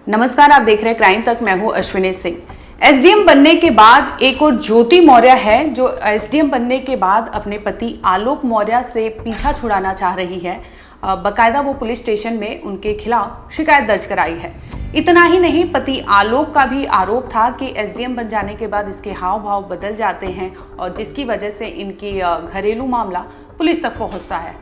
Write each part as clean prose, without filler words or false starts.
नमस्कार, आप देख रहे हैं क्राइम तक। मैं हूं अश्विनी सिंह। एसडीएम बनने के बाद एक और ज्योति मौर्य है जो एसडीएम बनने के बाद अपने पति आलोक मौर्य से पीछा छुड़ाना चाह रही है। बकायदा वो पुलिस स्टेशन में उनके खिलाफ शिकायत दर्ज कराई है। इतना ही नहीं, पति आलोक का भी आरोप था कि एसडीएम बन जाने के बाद इसके हाव भाव बदल जाते हैं और जिसकी वजह से इनकी घरेलू मामला पुलिस तक पहुंचता है।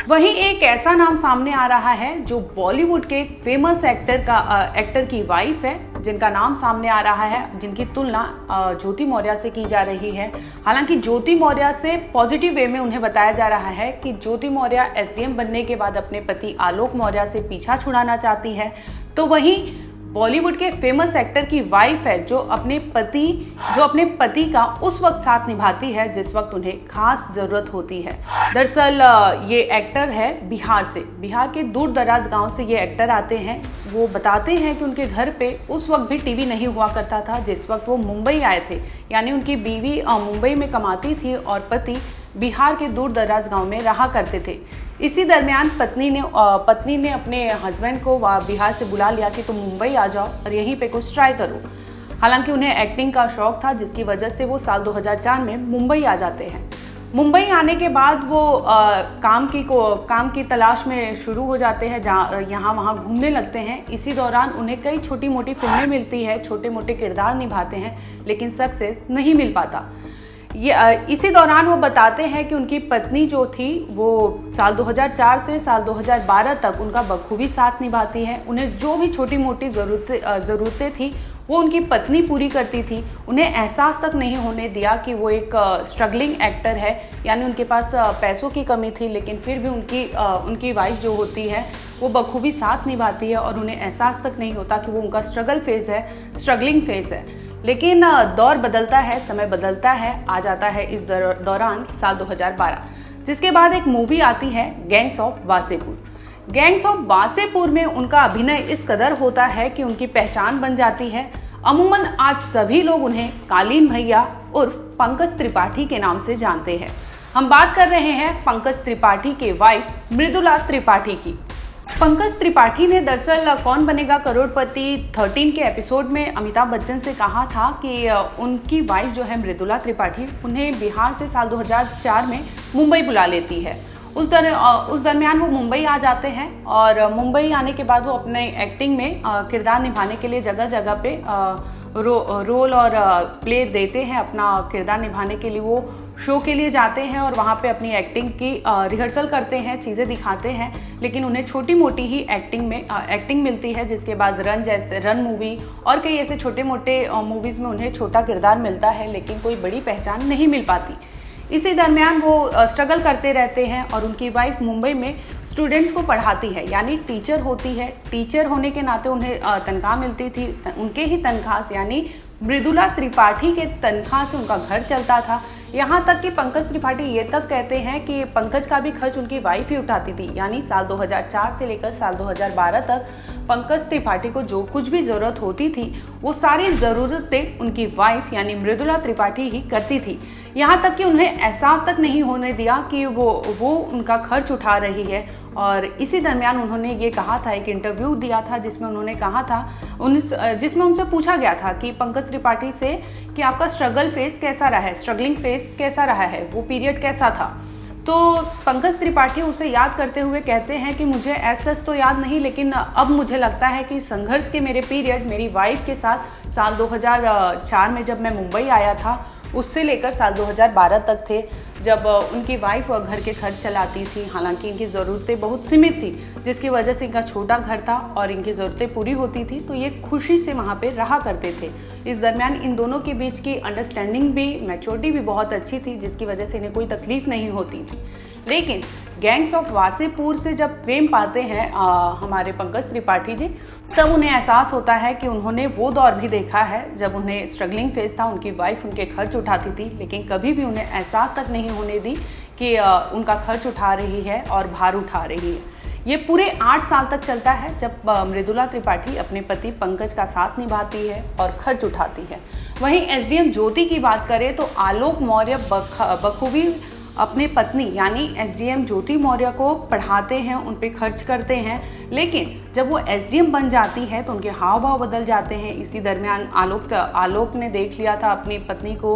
वहीं एक ऐसा नाम सामने आ रहा है जो बॉलीवुड के फेमस एक्टर की वाइफ है, जिनका नाम सामने आ रहा है, जिनकी तुलना ज्योति मौर्य से की जा रही है। हालांकि ज्योति मौर्य से पॉजिटिव वे में उन्हें बताया जा रहा है कि ज्योति मौर्य एसडीएम बनने के बाद अपने पति आलोक मौर्य से पीछा छुड़ाना चाहती है, तो वहीं बॉलीवुड के फेमस एक्टर की वाइफ है जो अपने पति का उस वक्त साथ निभाती है जिस वक्त उन्हें खास जरूरत होती है। दरअसल ये एक्टर है बिहार से। बिहार के दूर दराज गांव से ये एक्टर आते हैं। वो बताते हैं कि उनके घर पे उस वक्त भी टीवी नहीं हुआ करता था जिस वक्त वो मुंबई आए थे। यानी उनकी बीवी मुंबई में कमाती थी और पति बिहार के दूर दराज गांव में रहा करते थे। इसी दरमियान पत्नी ने अपने हस्बैंड को बिहार से बुला लिया कि तुम मुंबई आ जाओ और यहीं पे कुछ ट्राई करो। हालांकि उन्हें एक्टिंग का शौक था, जिसकी वजह से वो साल 2004 में मुंबई आ जाते हैं। मुंबई आने के बाद वो काम की तलाश में शुरू हो जाते हैं, जहाँ यहाँ वहाँ घूमने लगते हैं। इसी दौरान उन्हें कई छोटी मोटी फिल्में मिलती है, छोटे मोटे किरदार निभाते हैं, लेकिन सक्सेस नहीं मिल पाता। इसी दौरान वो बताते हैं कि उनकी पत्नी जो थी वो साल 2004 से साल 2012 तक उनका बखूबी साथ निभाती है। उन्हें जो भी छोटी मोटी ज़रूरतें थी वो उनकी पत्नी पूरी करती थी। उन्हें एहसास तक नहीं होने दिया कि वो एक स्ट्रगलिंग एक्टर है, यानी उनके पास पैसों की कमी थी, लेकिन फिर भी उनकी वाइफ जो होती है वो बखूबी साथ निभाती है और उन्हें एहसास तक नहीं होता कि वो उनका स्ट्रगलिंग फेज़ है। लेकिन दौर बदलता है, समय बदलता है। आ जाता है इस दौरान साल 2012, जिसके बाद एक मूवी आती है gangs of Wasseypur. Gangs of Wasseypur में उनका अभिनय इस कदर होता है कि उनकी पहचान बन जाती है। अमूमन आज सभी लोग उन्हें कालीन भैया उर्फ पंकज त्रिपाठी के नाम से जानते हैं। हम बात कर रहे हैं पंकज त्रिपाठी के वाइफ मृदुला त्रिपाठी की। पंकज त्रिपाठी ने दरअसल कौन बनेगा करोड़पति 13 के एपिसोड में अमिताभ बच्चन से कहा था कि उनकी वाइफ जो है मृदुला त्रिपाठी, उन्हें बिहार से साल 2004 में मुंबई बुला लेती है। उस दरमियान वो मुंबई आ जाते हैं और मुंबई आने के बाद वो अपने एक्टिंग में किरदार निभाने के लिए जगह जगह पे रोल और प्ले देते हैं। अपना किरदार निभाने के लिए वो शो के लिए जाते हैं और वहाँ पे अपनी एक्टिंग की रिहर्सल करते हैं, चीज़ें दिखाते हैं, लेकिन उन्हें छोटी मोटी ही एक्टिंग मिलती है। जिसके बाद रन मूवी और कई ऐसे छोटे मोटे मूवीज़ में उन्हें छोटा किरदार मिलता है, लेकिन कोई बड़ी पहचान नहीं मिल पाती। इसी दरमियान वो स्ट्रगल करते रहते हैं और उनकी वाइफ मुंबई में स्टूडेंट्स को पढ़ाती है, यानी टीचर होती है। टीचर होने के नाते उन्हें तनख्वाह मिलती थी। उनके ही तनख्वाह से, यानी मृदुला त्रिपाठी के तनख्वाह से उनका घर चलता था। यहाँ तक कि पंकज त्रिपाठी ये तक कहते हैं कि पंकज का भी खर्च उनकी वाइफ ही उठाती थी। यानी साल 2004 से लेकर साल 2012 तक पंकज त्रिपाठी को जो कुछ भी ज़रूरत होती थी वो सारी ज़रूरतें उनकी वाइफ यानी मृदुला त्रिपाठी ही करती थी। यहाँ तक कि उन्हें एहसास तक नहीं होने दिया कि वो उनका खर्च उठा रही है। और इसी दरमियान उन्होंने ये कहा था, एक इंटरव्यू दिया था जिसमें उन्होंने कहा था, जिसमें उनसे पूछा गया था कि पंकज त्रिपाठी से कि आपका स्ट्रगलिंग फेस कैसा रहा है, वो पीरियड कैसा था। तो पंकज त्रिपाठी उसे याद करते हुए कहते हैं कि मुझे ऐसा तो याद नहीं, लेकिन अब मुझे लगता है कि संघर्ष के मेरे पीरियड मेरी वाइफ के साथ साल 2004 में जब मैं मुंबई आया था उससे लेकर साल 2012 तक थे, जब उनकी वाइफ घर के खर्च चलाती थी। हालांकि इनकी ज़रूरतें बहुत सीमित थी, जिसकी वजह से इनका छोटा घर था और इनकी ज़रूरतें पूरी होती थी, तो ये खुशी से वहाँ पे रहा करते थे। इस दरमियान इन दोनों के बीच की अंडरस्टैंडिंग भी, मैच्योरिटी भी बहुत अच्छी थी, जिसकी वजह से इन्हें कोई तकलीफ नहीं होती थी। लेकिन गैंग्स ऑफ वासेपुर से जब फेम पाते हैं हमारे पंकज त्रिपाठी जी, तब उन्हें एहसास होता है कि उन्होंने वो दौर भी देखा है जब उन्हें स्ट्रगलिंग फेज था। उनकी वाइफ उनके खर्च उठाती थी, लेकिन कभी भी उन्हें एहसास तक नहीं होने दी कि उनका खर्च उठा रही है और भार उठा रही है। ये पूरे 8 साल तक चलता है जब मृदुला त्रिपाठी अपने पति पंकज का साथ निभाती है और खर्च उठाती है। वहीं एसडीएम ज्योति की बात करें तो आलोक मौर्य बखूबी अपने पत्नी यानी एसडीएम ज्योति मौर्य को पढ़ाते हैं, उन पे खर्च करते हैं, लेकिन जब वो एसडीएम बन जाती है तो उनके हाव भाव बदल जाते हैं। इसी दरमियान आलोक ने देख लिया था अपनी पत्नी को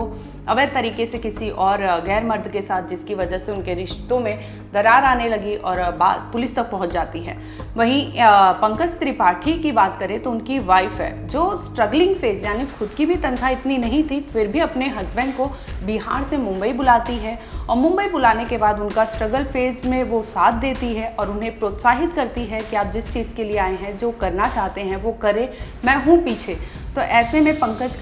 अवैध तरीके से किसी और गैर मर्द के साथ, जिसकी वजह से उनके रिश्तों में दरार आने लगी और बात पुलिस तक पहुंच जाती है। वहीं पंकज त्रिपाठी की बात करें तो उनकी वाइफ है जो स्ट्रगलिंग फेज यानी खुद की भी तनख्वाह इतनी नहीं थी, फिर भी अपने हस्बैंड को बिहार से मुंबई बुलाती है और मुंबई बुलाने के बाद उनका स्ट्रगल फेज में वो साथ देती है और उन्हें प्रोत्साहित करती है कि आप जिस चीज़ के लिए आए हैं, जो करना चाहते हैं वो करें, मैं हूँ पीछे। तो ऐसे में पंकज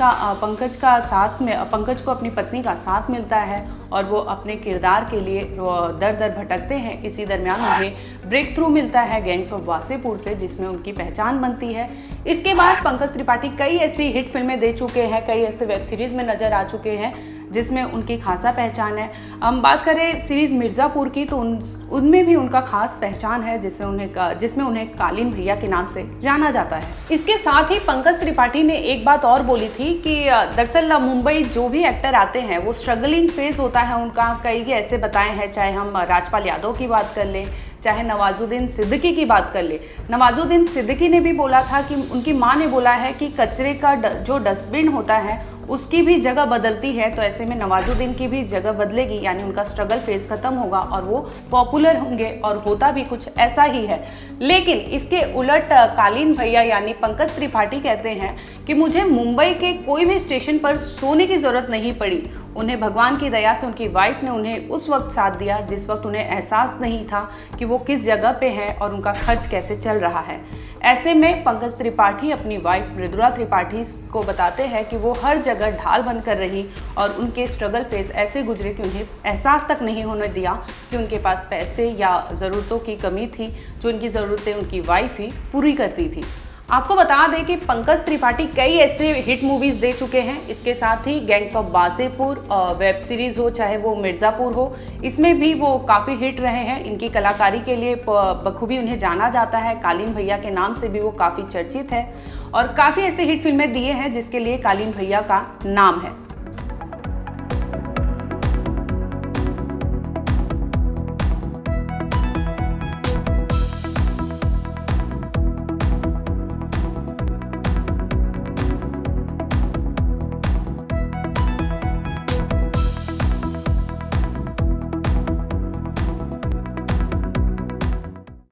को अपनी पत्नी का साथ मिलता है और वो अपने किरदार के लिए दर दर भटकते हैं। इसी दरमियान उन्हें ब्रेक थ्रू मिलता है गैंग्स ऑफ वासेपुर से, जिसमें उनकी पहचान बनती है। इसके बाद पंकज त्रिपाठी कई ऐसी हिट फिल्में दे चुके हैं, कई ऐसे वेब सीरीज़ में नज़र आ चुके हैं जिसमें उनकी खासा पहचान है। हम बात करें सीरीज़ मिर्ज़ापुर की तो उनमें भी उनका खास पहचान है, जिसमें उन्हें कालीन भैया के नाम से जाना जाता है। इसके साथ ही पंकज त्रिपाठी ने एक बात और बोली थी कि दरअसल मुंबई जो भी एक्टर आते हैं वो स्ट्रगलिंग फेज होता है उनका। कई ऐसे बताए हैं, चाहे हम राजपाल यादव की बात कर लें, चाहे नवाजुद्दीन सिद्दीकी की बात कर ले। नवाजुद्दीन सिद्दीकी ने भी बोला था कि उनकी माँ ने बोला है कि कचरे का जो डस्टबिन होता है उसकी भी जगह बदलती है, तो ऐसे में नवाजुद्दीन की भी जगह बदलेगी, यानी उनका स्ट्रगल फेज खत्म होगा और वो पॉपुलर होंगे, और होता भी कुछ ऐसा ही है। लेकिन इसके उलट कालीन भैया यानी पंकज त्रिपाठी कहते हैं कि मुझे मुंबई के कोई भी स्टेशन पर सोने की ज़रूरत नहीं पड़ी। उन्हें भगवान की दया से उनकी वाइफ ने उन्हें उस वक्त साथ दिया जिस वक्त उन्हें एहसास नहीं था कि वो किस जगह पे है और उनका खर्च कैसे चल रहा है। ऐसे में पंकज त्रिपाठी अपनी वाइफ मृदुला त्रिपाठी को बताते हैं कि वो हर जगह ढाल बनकर रही और उनके स्ट्रगल फेज ऐसे गुजरे कि उन्हें एहसास तक नहीं होने दिया कि उनके पास पैसे या ज़रूरतों की कमी थी। जो उनकी ज़रूरतें उनकी वाइफ ही पूरी करती थी। आपको बता दें कि पंकज त्रिपाठी कई ऐसे हिट मूवीज़ दे चुके हैं। इसके साथ ही gangs of Wasseypur web series हो, चाहे वो मिर्ज़ापुर हो, इसमें भी वो काफ़ी हिट रहे हैं। इनकी कलाकारी के लिए बखूबी उन्हें जाना जाता है। कालीन भैया के नाम से भी वो काफ़ी चर्चित है और काफ़ी ऐसे हिट फिल्में दिए हैं जिसके लिए कालीन भैया का नाम है।